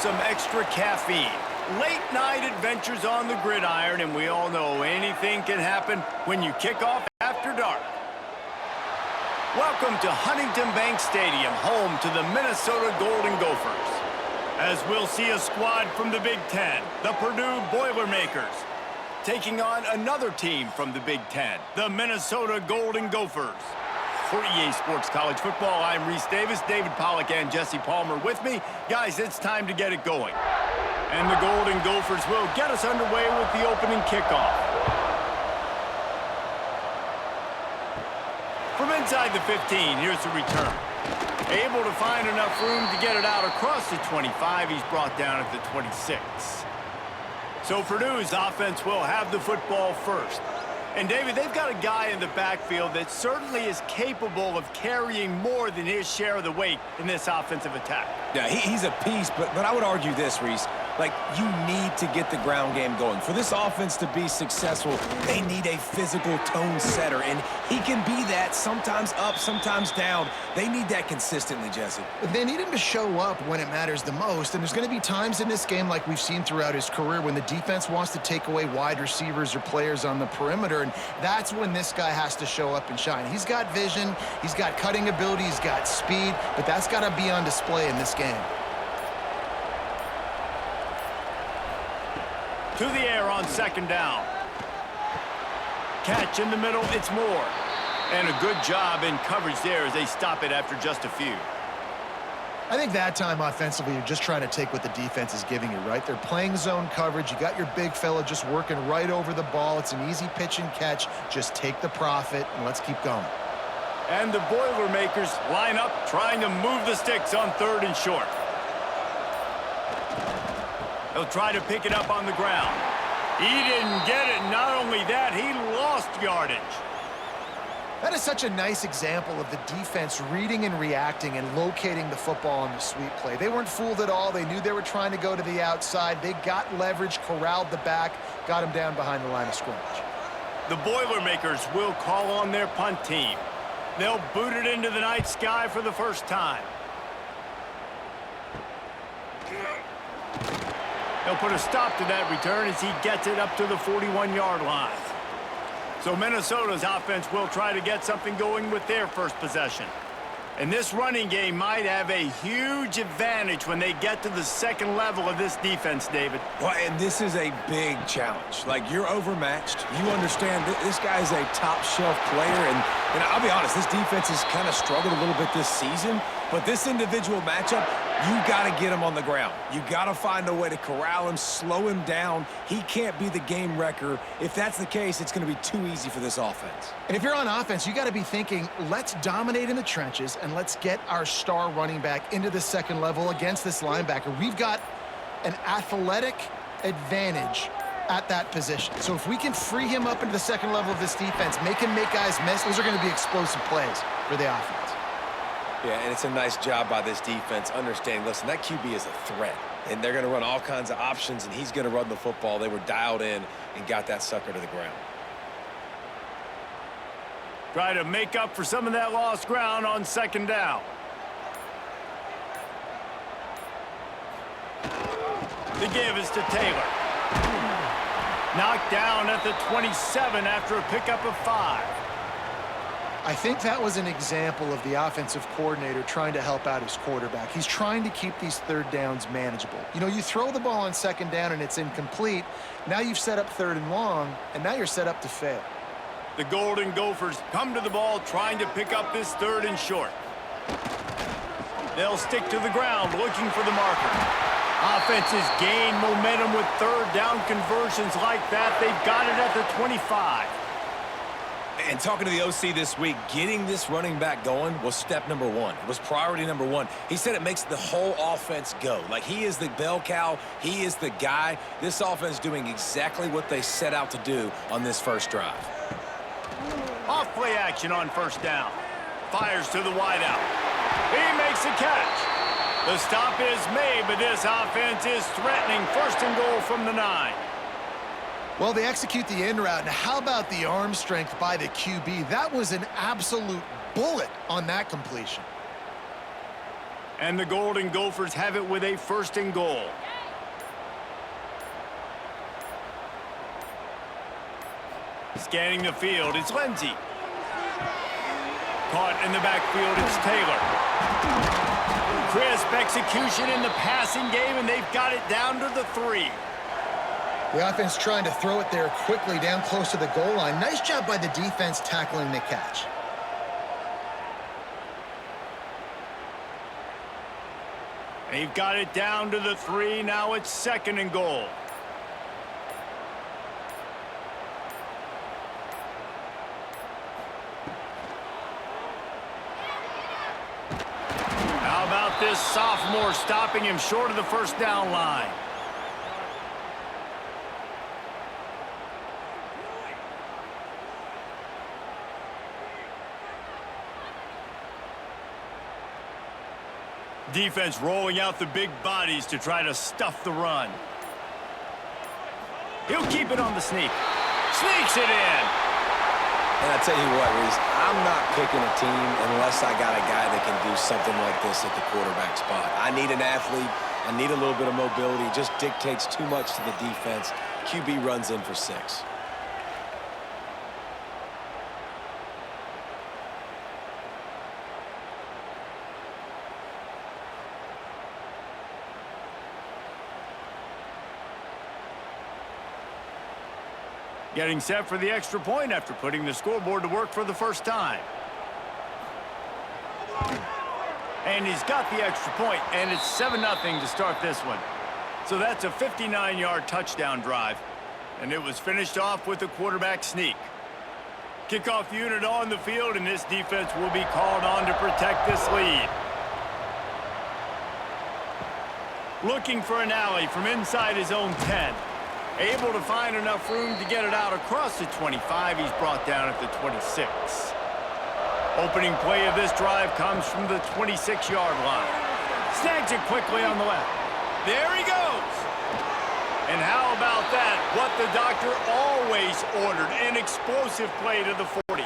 some extra caffeine. Late night adventures on the gridiron, and we all know anything can happen when you kick off after dark. Welcome to Huntington Bank Stadium, home to the Minnesota Golden Gophers. As we'll see a squad from the Big Ten, the Purdue Boilermakers, taking on another team from the Big Ten, the Minnesota Golden Gophers. For EA Sports College Football, I'm Reese Davis, David Pollack, and Jesse Palmer with me. Guys, it's time to get it going. And the Golden Gophers will get us underway with the opening kickoff. From inside the 15, here's the return. Able to find enough room to get it out across the 25. He's brought down at the 26. So Purdue's offense will have the football first. And, David, they've got a guy in the backfield that certainly is capable of carrying more than his share of the weight in this offensive attack. Yeah, he's a piece, but I would argue this, Reese. Like, you need to get the ground game going. For this offense to be successful, they need a physical tone setter, and he can be that, sometimes up, sometimes down. They need that consistently, Jesse. They need him to show up when it matters the most, and there's going to be times in this game like we've seen throughout his career when the defense wants to take away wide receivers or players on the perimeter, and that's when this guy has to show up and shine. He's got vision, he's got cutting ability, he's got speed, but that's got to be on display in this game. To the air on second down. Catch in the middle, it's Moore. And a good job in coverage there as they stop it after just a few. I think that time offensively, you're just trying to take what the defense is giving you, right? They're playing zone coverage. You got your big fella just working right over the ball. It's an easy pitch and catch. Just take the profit, and let's keep going. And the Boilermakers line up, trying to move the sticks on third and short. He'll try to pick it up on the ground. He didn't get it. Not only that, he lost yardage. That is such a nice example of the defense reading and reacting and locating the football on the sweep play. They weren't fooled at all. They knew they were trying to go to the outside. They got leverage, corralled the back, got him down behind the line of scrimmage. The Boilermakers will call on their punt team. They'll boot it into the night sky for the first time. He'll put a stop to that return as he gets it up to the 41-yard line. So Minnesota's offense will try to get something going with their first possession. And this running game might have a huge advantage when they get to the second level of this defense, David. Well, and this is a big challenge. Like, you're overmatched. You understand this guy's a top-shelf player. And I'll be honest, this defense has kind of struggled a little bit this season. But this individual matchup, you got to get him on the ground. You got to find a way to corral him, slow him down. He can't be the game wrecker. If that's the case, it's going to be too easy for this offense. And if you're on offense, you got to be thinking, let's dominate in the trenches and let's get our star running back into the second level against this linebacker. We've got an athletic advantage at that position. So if we can free him up into the second level of this defense, make him make guys miss, those are going to be explosive plays for the offense. Yeah, and it's a nice job by this defense understanding, listen, that QB is a threat, and they're going to run all kinds of options, and he's going to run the football. They were dialed in and got that sucker to the ground. Try to make up for some of that lost ground on second down. The give is to Taylor. Knocked down at the 27 after a pickup of 5. I think that was an example of the offensive coordinator trying to help out his quarterback. He's trying to keep these third downs manageable. You know, you throw the ball on second down and it's incomplete. Now you've set up third and long, and now you're set up to fail. The Golden Gophers come to the ball trying to pick up this third and short. They'll stick to the ground looking for the marker. Offenses gain momentum with third down conversions like that. They've got it at the 25. And talking to the OC this week, getting this running back going was step number one. It was priority number one. He said it makes the whole offense go. Like, he is the bell cow. He is the guy. This offense doing exactly what they set out to do on this first drive. Off play action on first down. Fires to the wideout. He makes the catch. The stop is made, but this offense is threatening first and goal from the 9. Well, they execute the in route. Now, how about the arm strength by the QB? That was an absolute bullet on that completion. And the Golden Gophers have it with a 1st and goal. Scanning the field, it's Lindsey. Caught in the backfield, it's Taylor. Crisp execution in the passing game, and they've got it down to the 3. The offense trying to throw it there quickly down close to the goal line. Nice job by the defense tackling the catch. They've got it down to the 3. Now it's 2nd and goal. How about this sophomore stopping him short of the 1st down line? Defense rolling out the big bodies to try to stuff the run. He'll keep it on the sneak. Sneaks it in. And I tell you what, Reese, I'm not picking a team unless I got a guy that can do something like this at the quarterback spot. I need an athlete. I need a little bit of mobility. It just dictates too much to the defense. QB runs in for 6. Getting set for the extra point after putting the scoreboard to work for the 1st time. And he's got the extra point, and it's 7-0 to start this one. So that's a 59-yard touchdown drive. And it was finished off with a quarterback sneak. Kickoff unit on the field, and this defense will be called on to protect this lead. Looking for an alley from inside his own 10. Able to find enough room to get it out across the 25. He's brought down at the 26. Opening play of this drive comes from the 26-yard line. Snags it quickly on the left. There he goes. And how about that? What the doctor always ordered, an explosive play to the 40.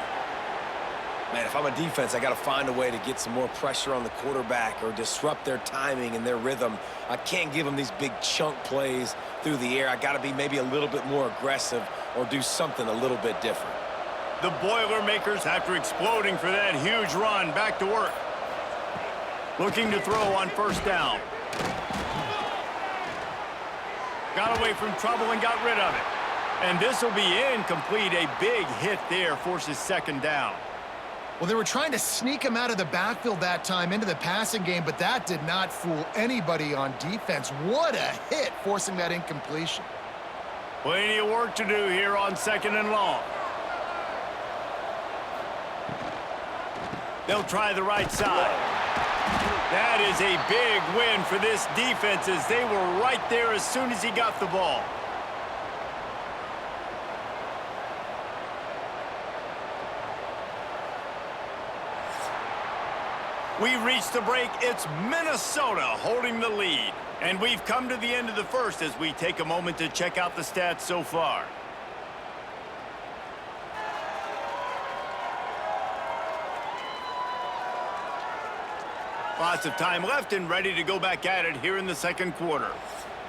Man, if I'm a defense, I got to find a way to get some more pressure on the quarterback or disrupt their timing and their rhythm. I can't give them these big chunk plays through the air. I got to be maybe a little bit more aggressive or do something a little bit different. The Boilermakers, after exploding for that huge run, back to work. Looking to throw on 1st down. Got away from trouble and got rid of it. And this will be incomplete. A big hit there forces 2nd down. Well, they were trying to sneak him out of the backfield that time into the passing game, but that did not fool anybody on defense. What a hit, forcing that incompletion. Plenty of work to do here on 2nd and long. They'll try the right side. That is a big win for this defense as they were right there as soon as he got the ball. We reach the break. It's Minnesota holding the lead. And we've come to the end of the 1st as we take a moment to check out the stats so far. Lots of time left and ready to go back at it here in the 2nd quarter.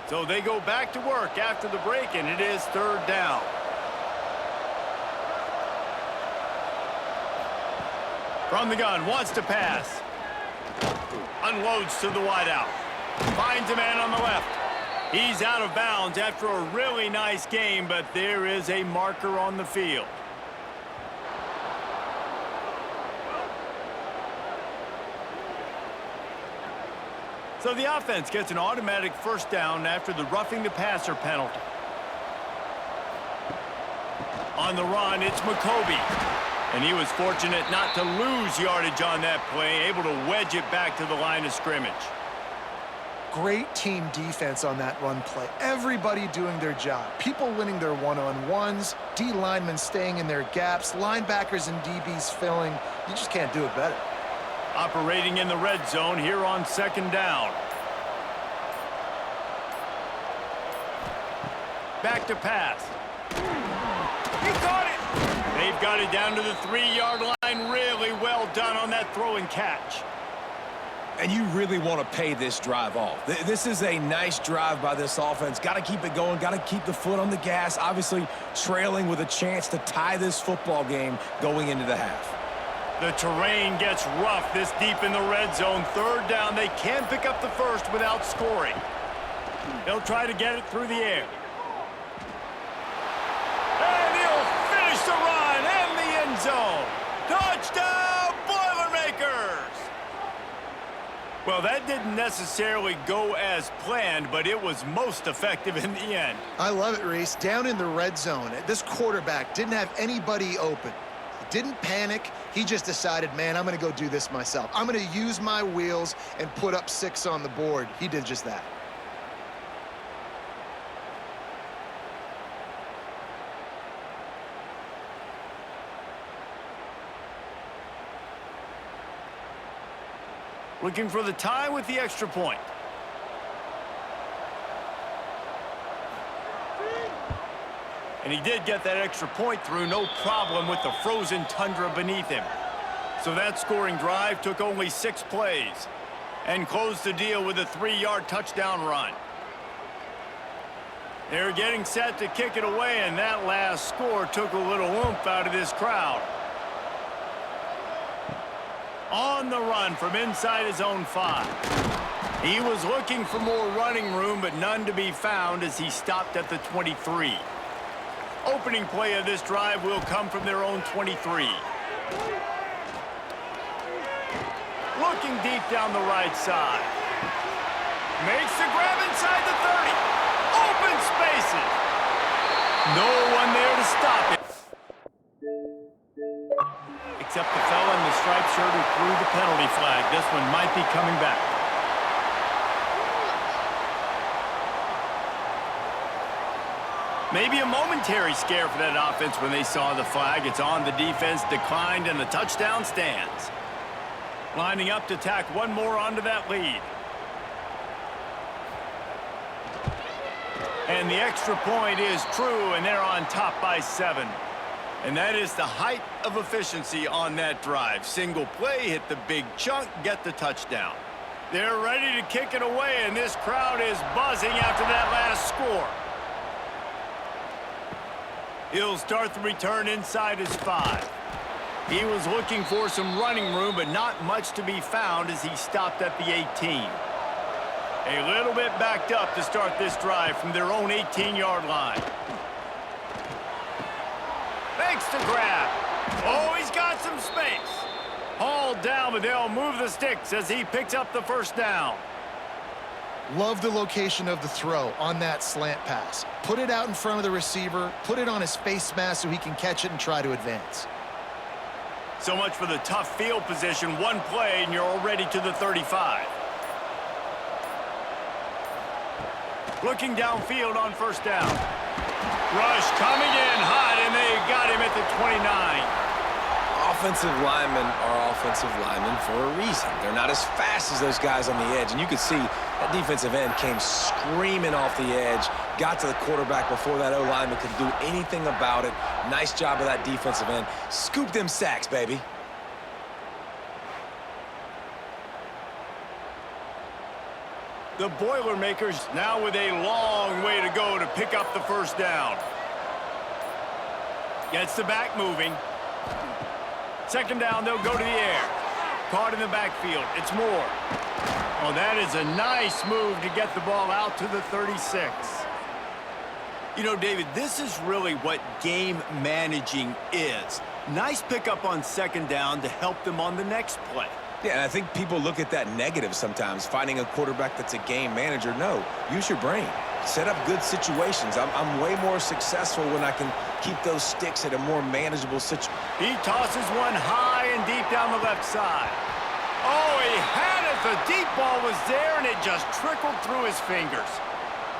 So they go back to work after the break, and it is 3rd down. From the gun, wants to pass. Unloads to the wideout. Finds a man on the left. He's out of bounds after a really nice game, but there is a marker on the field. So the offense gets an automatic 1st down after the roughing the passer penalty. On the run, it's McCoby. And he was fortunate not to lose yardage on that play, able to wedge it back to the line of scrimmage. Great team defense on that run play. Everybody doing their job. People winning their one-on-ones, D linemen staying in their gaps, linebackers and DBs filling. You just can't do it better. Operating in the red zone here on 2nd down. Back to pass. He caught it. They've got it down to the 3-yard line. Really well done on that throw and catch. And you really want to pay this drive off. This is a nice drive by this offense. Got to keep it going. Got to keep the foot on the gas. Obviously, trailing with a chance to tie this football game going into the half. The terrain gets rough this deep in the red zone. Third down, they can pick up the first without scoring. They'll try to get it through the air. And he'll finish the run in the end zone. Touchdown, Boilermakers! Well, that didn't necessarily go as planned, but it was most effective in the end. I love it, Reese. Down in the red zone, this quarterback didn't have anybody open. He didn't panic. He just decided, man, I'm going to go do this myself. I'm going to use my wheels and put up 6 on the board. He did just that. Looking for the tie with the extra point. And he did get that extra point through, no problem with the frozen tundra beneath him. So that scoring drive took only 6 plays and closed the deal with a 3-yard touchdown run. They're getting set to kick it away, and that last score took a little oomph out of this crowd. On the run from inside his own 5. He was looking for more running room, but none to be found as he stopped at the 23. Opening play of this drive will come from their own 23. Looking deep down the right side. Makes the grab inside the 30. Open spaces. No one there to stop it. Except the fella in the striped shirt who threw the penalty flag. This one might be coming back. Maybe a momentary scare for that offense when they saw the flag. It's on, the defense declined, and the touchdown stands. Lining up to tack one more onto that lead. And the extra point is true, and they're on top by 7. And that is the height of efficiency on that drive. Single play, hit the big chunk, get the touchdown. They're ready to kick it away, and this crowd is buzzing after that last score. He'll start the return inside his 5. He was looking for some running room, but not much to be found as he stopped at the 18. A little bit backed up to start this drive from their own 18-yard line. Makes the grab. Oh, he's got some space. Hauled down, but they'll move the sticks as he picks up the first down. Love the location of the throw on that slant pass. Put it out in front of the receiver, put it on his face mask so he can catch it and try to advance. So much for the tough field position. One play, and you're already to the 35. Looking downfield on first down. Rush coming in hot, and they got him at the 29. Offensive linemen are offensive linemen for a reason. They're not as fast as those guys on the edge, and you could see that defensive end came screaming off the edge, got to the quarterback before that O-lineman could do anything about it. Nice job of that defensive end. Scoop them sacks, baby. The Boilermakers now with a long way to go to pick up the first down. Gets the back moving. Second down, they'll go to the air. Caught in the backfield. It's Moore. Oh, that is a nice move to get the ball out to the 36. You know, David, this is really what game managing is. Nice pickup on second down to help them on the next play. Yeah, and I think people look at that negative sometimes, finding a quarterback that's a game manager. No, use your brain. Set up good situations. I'm way more successful when I can keep those sticks at a more manageable situation. He tosses one high and deep down the left side. Oh, he had it. The deep ball was there, and it just trickled through his fingers.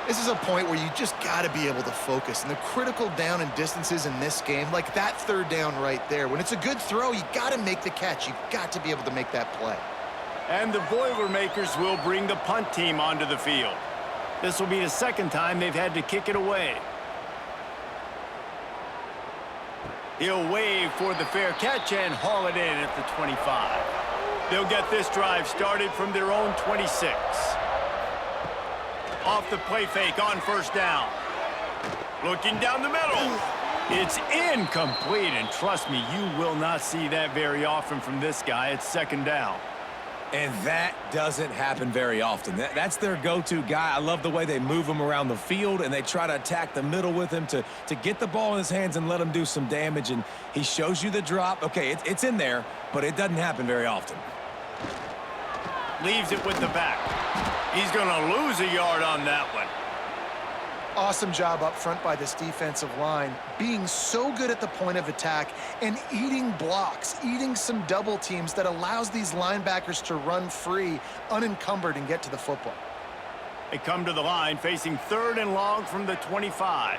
This is a point where you just got to be able to focus. And the critical down and distances in this game, like that third down right there, when it's a good throw, you got to make the catch. You've got to be able to make that play. And the Boilermakers will bring the punt team onto the field. This will be the second time they've had to kick it away. He'll wave for the fair catch and haul it in at the 25. They'll get this drive started from their own 26. Off the play fake on first down. Looking down the middle. It's incomplete, and trust me, you will not see that very often from this guy. It's second down. And that doesn't happen very often. That's their go-to guy. I love the way they move him around the field, and they try to attack the middle with him to get the ball in his hands and let him do some damage. And he shows you the drop. Okay, it's in there, but it doesn't happen very often. Leaves it with the back. He's going to lose a yard on that one. Awesome job up front by this defensive line, being so good at the point of attack and eating blocks, eating some double teams that allows these linebackers to run free, unencumbered, and get to the football. They come to the line facing 3rd and long from the 25.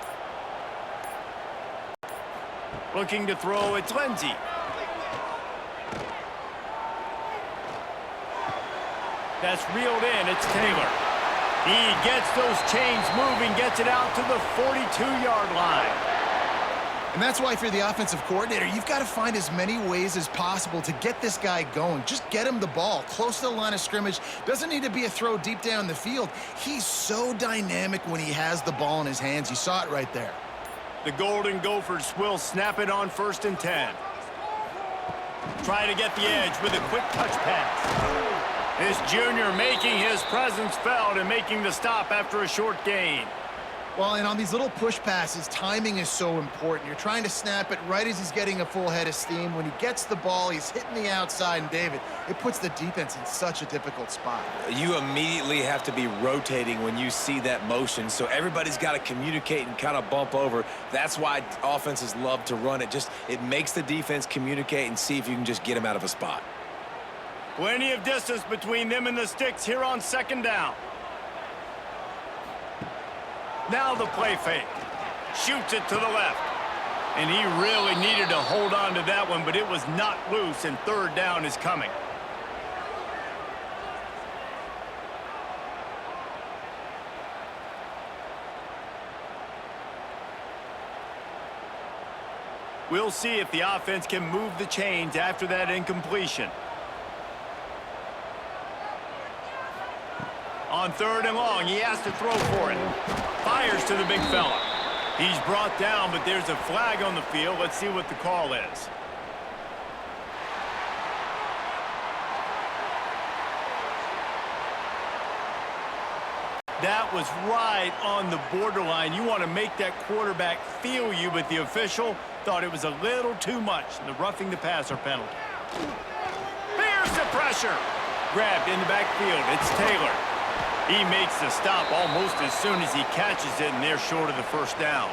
Looking to throw, it's Lindsey. That's reeled in, it's Taylor. He gets those chains moving, gets it out to the 42-yard line. And that's why, if you're the offensive coordinator, you've got to find as many ways as possible to get this guy going. Just get him the ball close to the line of scrimmage. Doesn't need to be a throw deep down the field. He's so dynamic when he has the ball in his hands. You saw it right there. The Golden Gophers will snap it on 1st and 10. Try to get the edge with a quick touch pass. This junior making his presence felt and making the stop after a short gain. Well, and on these little push passes, timing is so important. You're trying to snap it right as he's getting a full head of steam. When he gets the ball, he's hitting the outside, and David, it puts the defense in such a difficult spot. You immediately have to be rotating when you see that motion, so everybody's got to communicate and kind of bump over. That's why offenses love to run it. It makes the defense communicate and see if you can just get him out of a spot. Plenty of distance between them and the sticks here on 2nd down. Now the play fake. Shoots it to the left. And he really needed to hold on to that one, but it was not loose, and 3rd down is coming. We'll see if the offense can move the chains after that incompletion. On 3rd and long, he has to throw for it. Fires to the big fella. He's brought down, but there's a flag on the field. Let's see what the call is. That was right on the borderline. You want to make that quarterback feel you, but the official thought it was a little too much. The roughing the passer penalty. Here's the pressure. Grabbed in the backfield. It's Taylor. He makes the stop almost as soon as he catches it, and they're short of the 1st down.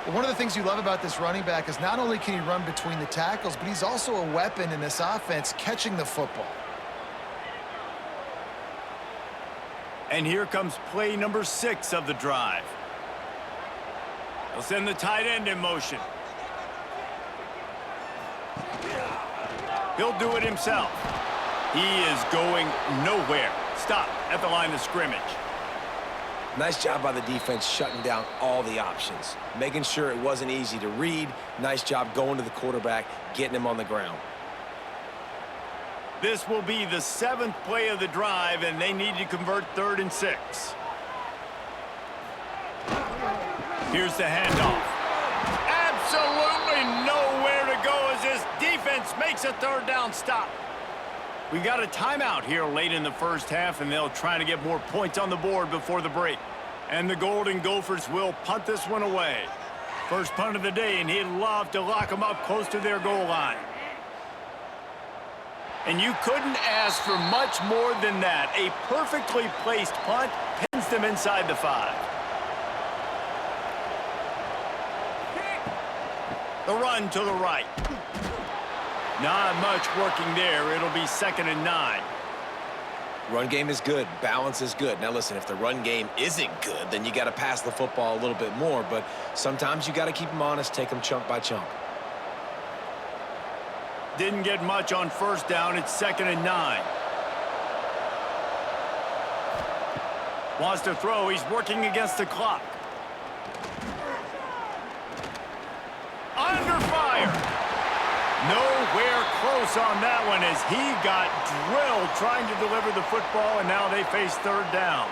Well, one of the things you love about this running back is not only can he run between the tackles, but he's also a weapon in this offense catching the football. And here comes play number 6 of the drive. They'll send the tight end in motion. He'll do it himself. He is going nowhere. Stop at the line of scrimmage. Nice job by the defense shutting down all the options, making sure it wasn't easy to read. Nice job going to the quarterback, getting him on the ground. This will be the 7th play of the drive, and they need to convert 3rd and 6. Here's the handoff. Absolutely nowhere to go as this defense makes a 3rd down stop. We've got a timeout here late in the 1st half, and they'll try to get more points on the board before the break. And the Golden Gophers will punt this one away. First punt of the day, and he'd love to lock them up close to their goal line. And you couldn't ask for much more than that. A perfectly placed punt pins them inside the 5. The run to the right. Not much working there. It'll be 2nd and 9. Run game is good. Balance is good. Now, listen, if the run game isn't good, then you got to pass the football a little bit more. But sometimes you got to keep them honest, take them chunk by chunk. Didn't get much on 1st down. It's 2nd and 9. Wants to throw. He's working against the clock. Under fire. Nowhere close on that one as he got drilled trying to deliver the football, and now they face third down.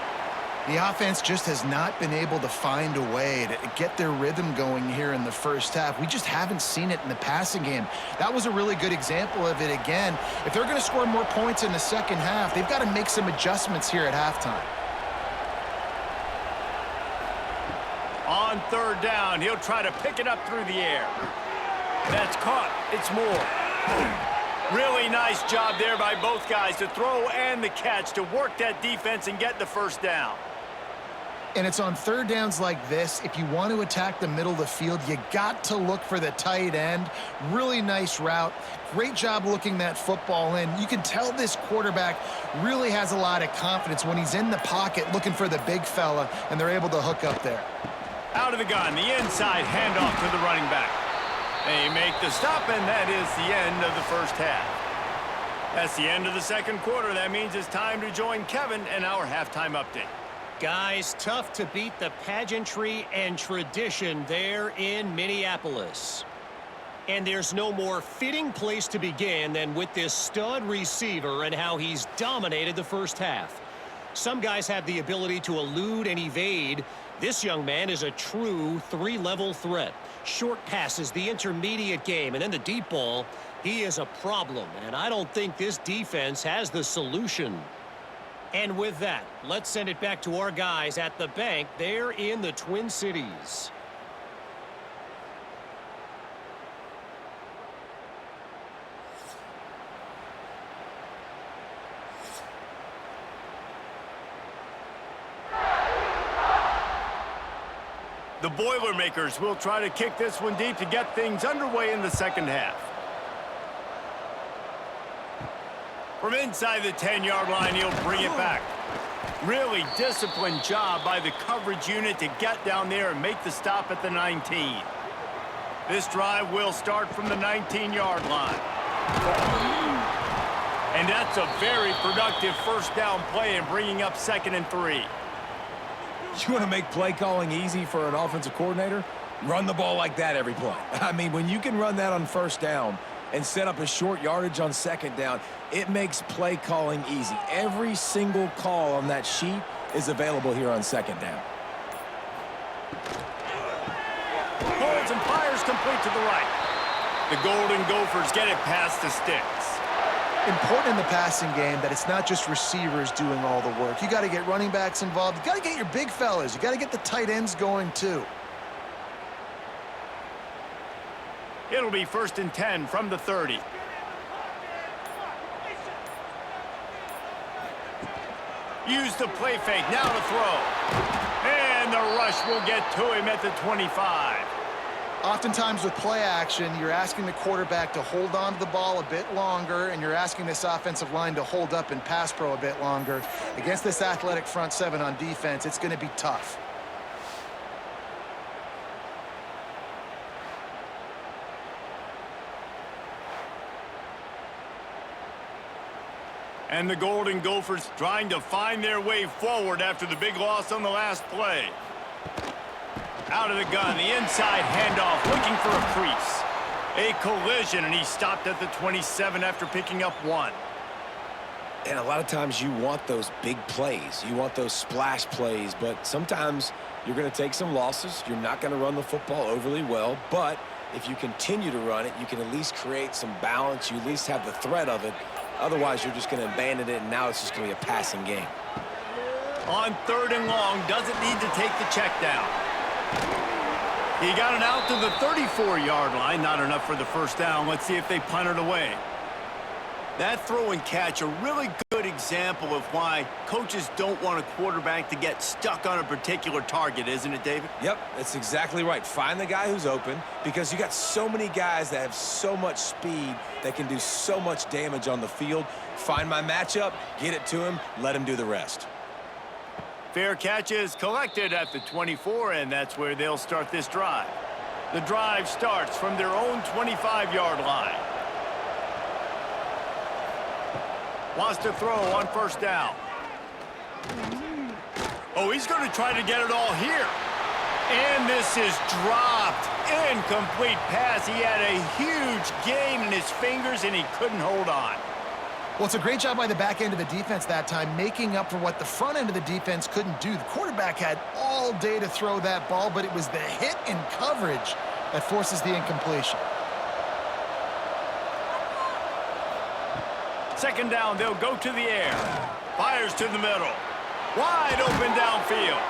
The offense just has not been able to find a way to get their rhythm going here in the first half. We just haven't seen it in the passing game. That was a really good example of it again. If they're going to score more points in the second half, they've got to make some adjustments here at halftime. On third down, he'll try to pick it up through the air. That's caught. It's Moore. Really nice job there by both guys to throw and the catch to work that defense and get the first down. And it's on third downs like this, if you want to attack the middle of the field, you got to look for the tight end. Really nice route. Great job looking that football in. You can tell this quarterback really has a lot of confidence when he's in the pocket looking for the big fella, and they're able to hook up there. Out of the gun, the inside handoff to the running back. They make the stop, and that is the end of the first half. That's the end of the second quarter. That means it's time to join Kevin and our halftime update. Guys, tough to beat the pageantry and tradition there in Minneapolis. And there's no more fitting place to begin than with this stud receiver and how he's dominated the first half. Some guys have the ability to elude and evade. This young man is a true three-level threat. Short passes, the intermediate game, and then the deep ball. He is a problem, and I don't think this defense has the solution. And with that, let's send it back to our guys at the bank there in the Twin Cities. The Boilermakers will try to kick this one deep to get things underway in the second half. From inside the 10-yard line, he'll bring it back. Really disciplined job by the coverage unit to get down there and make the stop at the 19. This drive will start from the 19-yard line. And that's a very productive first down play and bringing up 2nd and 3. You want to make play calling easy for an offensive coordinator? Run the ball like that every play. I mean, when you can run that on first down and set up a short yardage on second down, it makes play calling easy. Every single call on that sheet is available here on second down. Holds and fires complete to the right. The Golden Gophers get it past the sticks. Important in the passing game that it's not just receivers doing all the work. You got to get running backs involved. You got to get your big fellas. You got to get the tight ends going too. It'll be 1st and 10 from the 30. Use the play fake, now to throw. And the rush will get to him at the 25. Oftentimes with play action, you're asking the quarterback to hold on to the ball a bit longer, and you're asking this offensive line to hold up in pass pro a bit longer. Against this athletic front seven on defense, it's going to be tough. And the Golden Gophers trying to find their way forward after the big loss on the last play. Out of the gun, the inside handoff, looking for a crease. A collision, and he stopped at the 27 after picking up 1. And a lot of times you want those big plays. You want those splash plays, but sometimes you're going to take some losses. You're not going to run the football overly well, but if you continue to run it, you can at least create some balance. You at least have the threat of it. Otherwise, you're just going to abandon it, and now it's just going to be a passing game. On 3rd and long, doesn't need to take the check down. He got it out to the 34-yard line. Not enough for the first down. Let's see if they punt it away. That throw and catch, a really good example of why coaches don't want a quarterback to get stuck on a particular target, isn't it, David? Yep, that's exactly right. Find the guy who's open, because you got so many guys that have so much speed that can do so much damage on the field. Find my matchup, get it to him, let him do the rest. Fair catch is collected at the 24, and that's where they'll start this drive. The drive starts from their own 25-yard line. Wants to throw on first down. Oh, he's going to try to get it all here. And this is dropped. Incomplete pass. He had a huge gain in his fingers, and he couldn't hold on. Well, it's a great job by the back end of the defense that time, making up for what the front end of the defense couldn't do. The quarterback had all day to throw that ball, but it was the hit and coverage that forces the incompletion. Second down, they'll go to the air. Fires to the middle. Wide open downfield.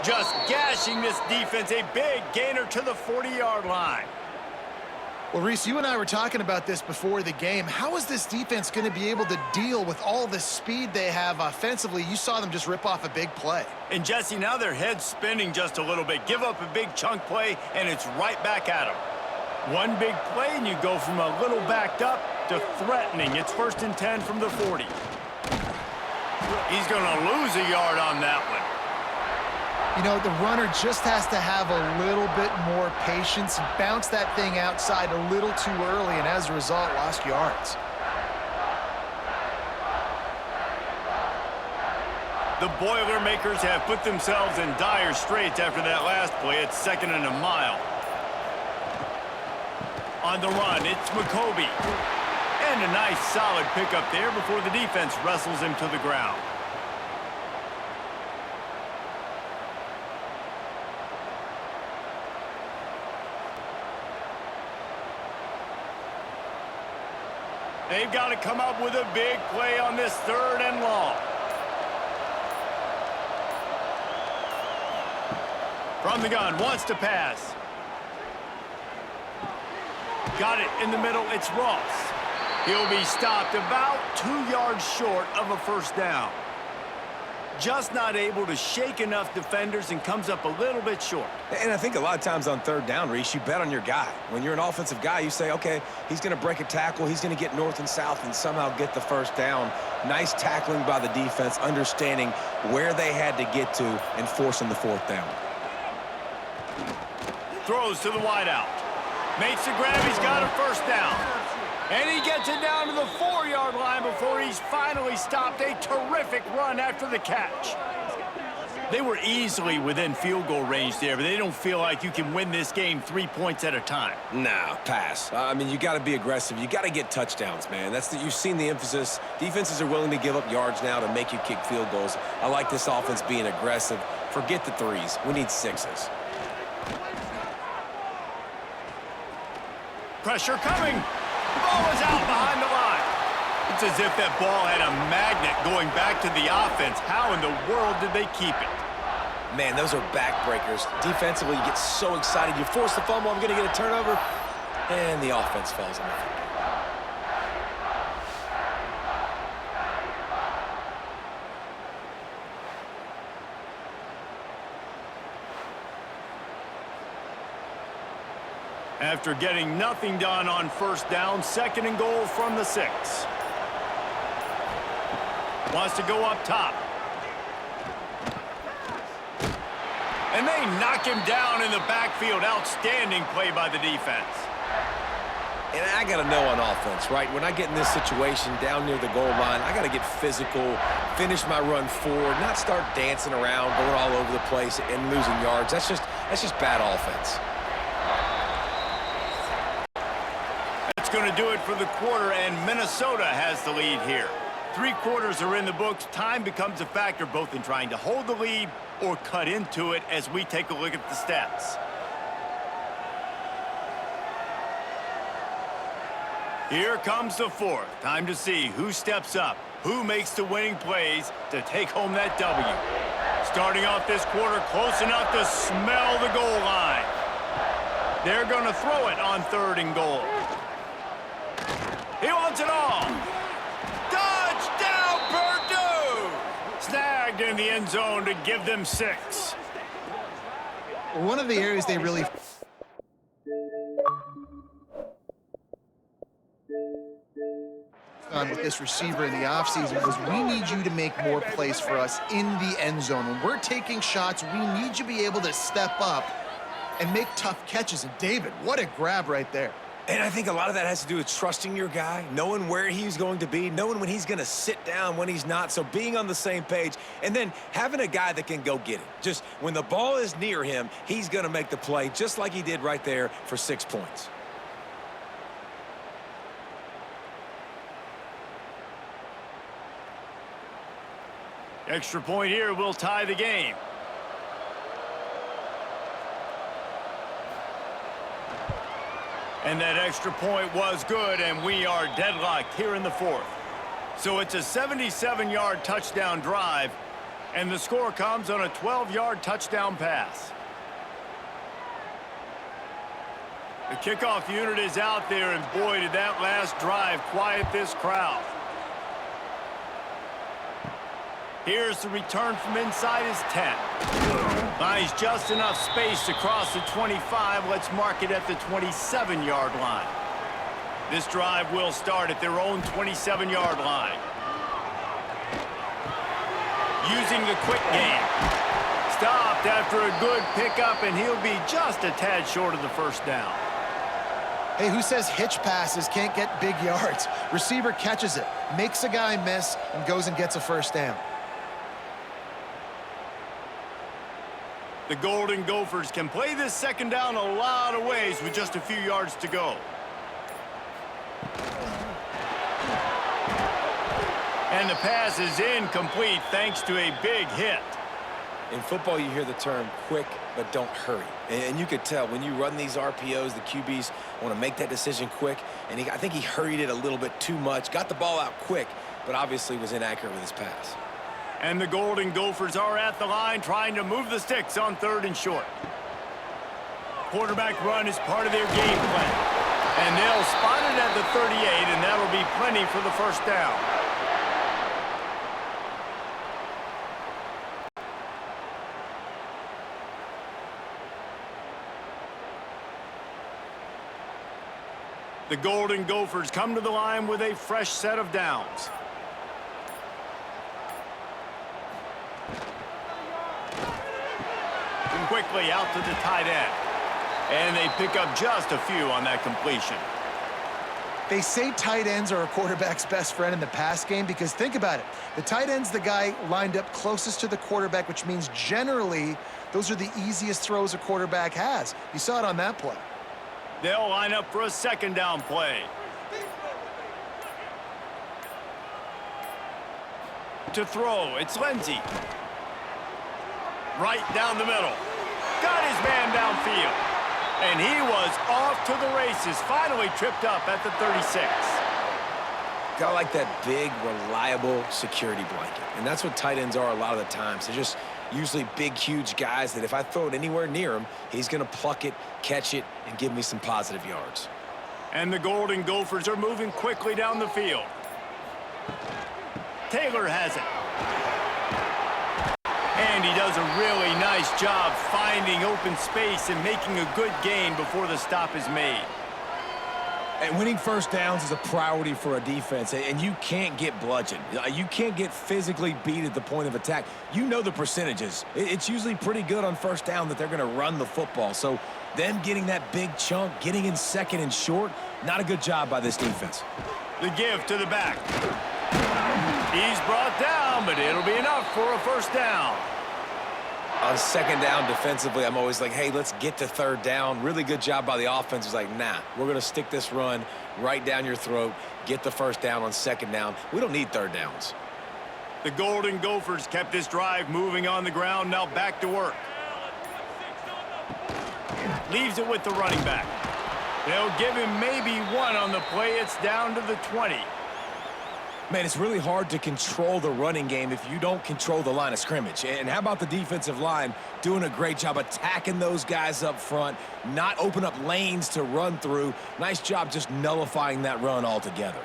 Just gashing this defense, a big gainer to the 40-yard line. Well, Reese, you and I were talking about this before the game. How is this defense going to be able to deal with all the speed they have offensively? You saw them just rip off a big play. And, Jesse, now their head's spinning just a little bit. Give up a big chunk play, and it's right back at them. One big play, and you go from a little backed up to threatening. It's 1st and 10 from the 40. He's going to lose a yard on that one. You know, the runner just has to have a little bit more patience, bounce that thing outside a little too early, and as a result, lost yards. The Boilermakers have put themselves in dire straits after that last play. It's 2nd and a mile. On the run, it's McCoby. And a nice solid pickup there before the defense wrestles him to the ground. They've got to come up with a big play on this 3rd and long. From the gun, wants to pass. Got it in the middle, it's Ross. He'll be stopped about 2 yards short of a 1st down. Just not able to shake enough defenders and comes up a little bit short. And I think a lot of times on 3rd down, Reese, you bet on your guy. When you're an offensive guy, you say, okay, he's going to break a tackle, he's going to get north and south and somehow get the 1st down. Nice tackling by the defense, understanding where they had to get to and forcing the 4th down. Throws to the wideout. Makes the grab, he's got a 1st down. And he gets it down to the 4-yard line before he's finally stopped. A terrific run after the catch. They were easily within field goal range there, but they don't feel like you can win this game 3 points at a time. Nah, pass. I mean, you got to be aggressive. You got to get touchdowns, man. You've seen the emphasis. Defenses are willing to give up yards now to make you kick field goals. I like this offense being aggressive. Forget the 3s. We need 6s. Pressure coming. The ball is out behind the line. It's as if that ball had a magnet going back to the offense. How in the world did they keep it? Man, those are backbreakers. Defensively, you get so excited. You force the fumble, I'm going to get a turnover, and the offense falls on the field. After getting nothing done on 1st down, 2nd and goal from the 6. Wants to go up top. And they knock him down in the backfield. Outstanding play by the defense. And I got to know on offense, right? When I get in this situation down near the goal line, I got to get physical, finish my run forward, not start dancing around, going all over the place and losing yards. That's just bad offense. That's going to do it for the quarter, and Minnesota has the lead here. 3 quarters are in the books. Time becomes a factor both in trying to hold the lead or cut into it as we take a look at the stats. Here comes the 4th. Time to see who steps up, who makes the winning plays to take home that W. Starting off this quarter close enough to smell the goal line. They're going to throw it on 3rd and goal. He wants it all. Touchdown, Purdue! Snagged in the end zone to give them 6. One of the areas they really with this receiver in the offseason was we need you to make more plays for us in the end zone. When we're taking shots, we need you to be able to step up and make tough catches. And David, what a grab right there. And I think a lot of that has to do with trusting your guy, knowing where he's going to be, knowing when he's going to sit down, when he's not. So being on the same page, and then having a guy that can go get it. Just when the ball is near him, he's going to make the play, just like he did right there for 6 points. Extra point here will tie the game. And that extra point was good, and we are deadlocked here in the fourth. So it's a 77-yard touchdown drive, and the score comes on a 12-yard touchdown pass. The kickoff unit is out there, and boy, did that last drive quiet this crowd. Here's the return from inside his 10. Buys just enough space to cross the 25. Let's mark it at the 27-yard line. This drive will start at their own 27-yard line. Using the quick game. Stopped after a good pickup, and he'll be just a tad short of the first down. Hey, who says hitch passes can't get big yards? Receiver catches it, makes a guy miss, and goes and gets a first down. The Golden Gophers can play this second down a lot of ways with just a few yards to go. And the pass is incomplete thanks to a big hit. In football, you hear the term quick, but don't hurry. And you could tell when you run these RPOs, the QBs want to make that decision quick. And I think he hurried it a little bit too much, got the ball out quick, but obviously was inaccurate with his pass. And the Golden Gophers are at the line trying to move the sticks on 3rd and short. Quarterback run is part of their game plan. And they'll spot it at the 38, and that'll be plenty for the first down. The Golden Gophers come to the line with a fresh set of downs. Quickly out to the tight end. And they pick up just a few on that completion. They say tight ends are a quarterback's best friend in the pass game because think about it. The tight end's the guy lined up closest to the quarterback, which means generally those are the easiest throws a quarterback has. You saw it on that play. They'll line up for a second down play. To throw, it's Lindsey. Right down the middle. Got his man downfield. And he was off to the races. Finally tripped up at the 36. Got like that big, reliable security blanket. And that's what tight ends are a lot of the times. They're just usually big, huge guys that if I throw it anywhere near him, he's going to pluck it, catch it, and give me some positive yards. And the Golden Gophers are moving quickly down the field. Taylor has it. And he does a really nice job finding open space and making a good gain before the stop is made. And winning first downs is a priority for a defense, and you can't get bludgeoned. You can't get physically beat at the point of attack. You know the percentages. It's usually pretty good on first down that they're going to run the football. So them getting that big chunk, getting in second and short, not a good job by this defense. The give to the back. He's brought down, but it'll be enough for a first down. On second down defensively, I'm always like, hey, let's get to third down. Really good job by the offense. It's like, nah, we're going to stick this run right down your throat, get the first down on second down. We don't need third downs. The Golden Gophers kept this drive moving on the ground, now back to work. Leaves it with the running back. They'll give him maybe one on the play. It's down to the 20. Man, it's really hard to control the running game if you don't control the line of scrimmage. And how about the defensive line doing a great job attacking those guys up front, not open up lanes to run through. Nice job just nullifying that run altogether.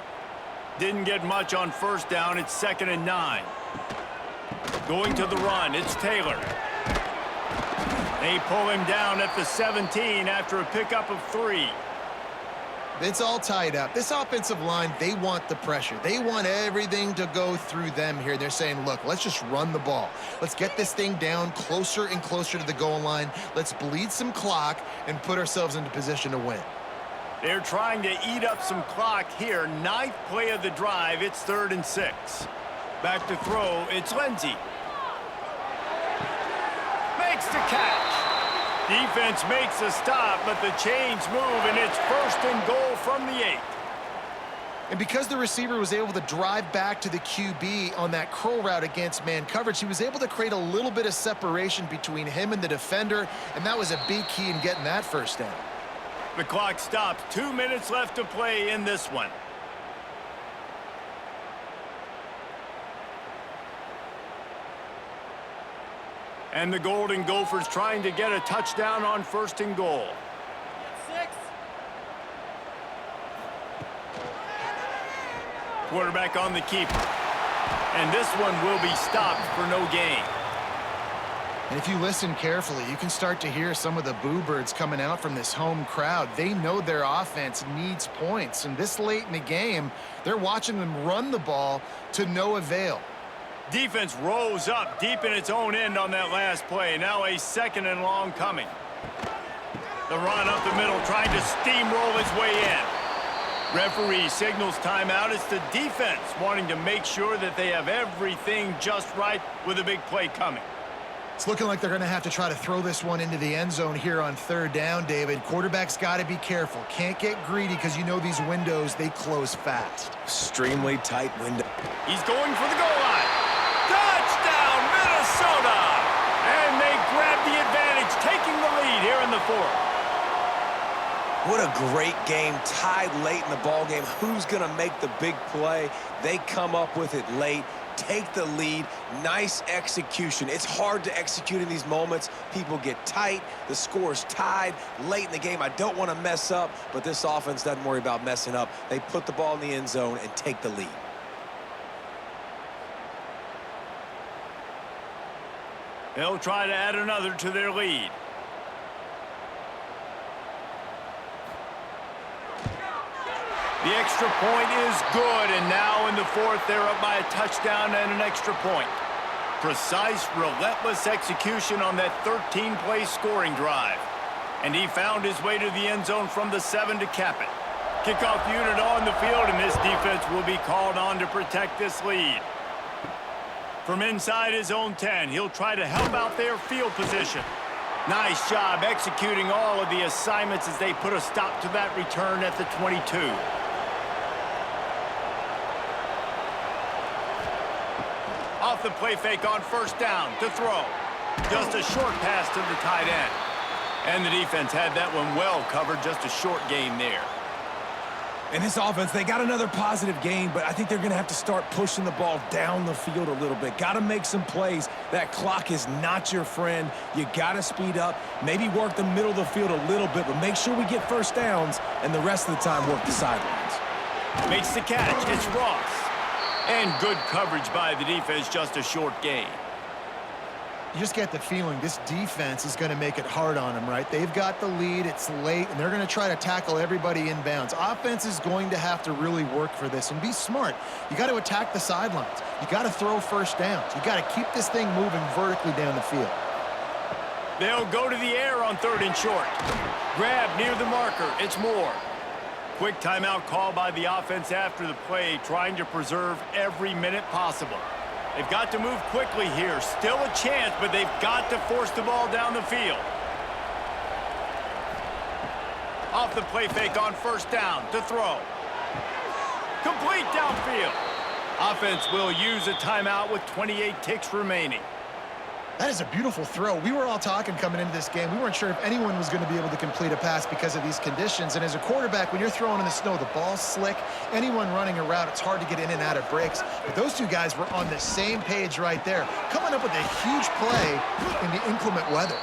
Didn't get much on first down. It's 2nd and 9. Going to the run, it's Taylor. They pull him down at the 17 after a pickup of 3. It's all tied up. This offensive line, they want the pressure. They want everything to go through them here. They're saying, look, let's just run the ball. Let's get this thing down closer and closer to the goal line. Let's bleed some clock and put ourselves into position to win. They're trying to eat up some clock here. 9th play of the drive. It's 3rd and 6. Back to throw. It's Lindsey. Makes the catch. Defense makes a stop, but the chains move, and it's 1st and goal from the 8. And because the receiver was able to drive back to the QB on that curl route against man coverage, he was able to create a little bit of separation between him and the defender, and that was a big key in getting that 1st down. The clock stops. 2 minutes left to play in this one. And the Golden Gophers trying to get a touchdown on 1st and goal. 6. Quarterback on the keeper. And this one will be stopped for no gain. And if you listen carefully, you can start to hear some of the boo birds coming out from this home crowd. They know their offense needs points. And this late in the game, they're watching them run the ball to no avail. Defense rose up deep in its own end on that last play. Now a 2nd and long coming. The run up the middle, trying to steamroll his way in. Referee signals timeout. It's the defense wanting to make sure that they have everything just right with a big play coming. It's looking like they're going to have to try to throw this one into the end zone here on 3rd down, David. Quarterback's got to be careful. Can't get greedy because you know these windows, they close fast. Extremely tight window. He's going for the goal line. Touchdown, Minnesota! And they grab the advantage, taking the lead here in the 4th. What a great game, tied late in the ball game. Who's going to make the big play? They come up with it late, take the lead. Nice execution. It's hard to execute in these moments. People get tight. The score's tied late in the game. I don't want to mess up, but this offense doesn't worry about messing up. They put the ball in the end zone and take the lead. They'll try to add another to their lead. The extra point is good, and now in the 4th, they're up by a touchdown and an extra point. Precise, relentless execution on that 13-play scoring drive. And he found his way to the end zone from the 7 to cap it. Kickoff unit on the field, and this defense will be called on to protect this lead. From inside his own 10, he'll try to help out their field position. Nice job executing all of the assignments as they put a stop to that return at the 22. Off the play fake on 1st down to throw. Just a short pass to the tight end. And the defense had that one well covered, just a short gain there. In this offense, they got another positive gain, but I think they're going to have to start pushing the ball down the field a little bit. Got to make some plays. That clock is not your friend. You got to speed up, maybe work the middle of the field a little bit, but make sure we get 1st downs, and the rest of the time work the sidelines. Makes the catch. It's Ross. And good coverage by the defense, just a short gain. You just get the feeling this defense is going to make it hard on them, right? They've got the lead, it's late, and they're going to try to tackle everybody inbounds. Offense is going to have to really work for this and be smart. You got to attack the sidelines. You got to throw 1st downs. You got to keep this thing moving vertically down the field. They'll go to the air on 3rd and short. Grab near the marker. It's Moore. Quick timeout call by the offense after the play, trying to preserve every minute possible. They've got to move quickly here. Still a chance, but they've got to force the ball down the field. Off the play fake on 1st down to throw. Complete downfield. Offense will use a timeout with 28 ticks remaining. That is a beautiful throw. We were all talking coming into this game. We weren't sure if anyone was going to be able to complete a pass because of these conditions. And as a quarterback, when you're throwing in the snow, the ball's slick. Anyone running a route, it's hard to get in and out of breaks. But those two guys were on the same page right there, coming up with a huge play in the inclement weather.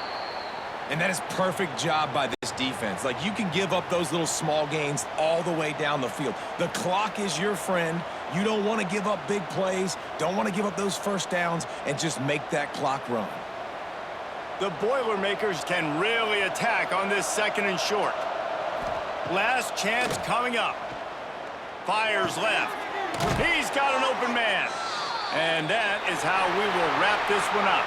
And that is perfect job by this defense. Like, you can give up those little small gains all the way down the field. The clock is your friend. You don't want to give up big plays, don't want to give up those 1st downs, and just make that clock run. The Boilermakers can really attack on this 2nd and short. Last chance coming up. Fires left. He's got an open man. And that is how we will wrap this one up.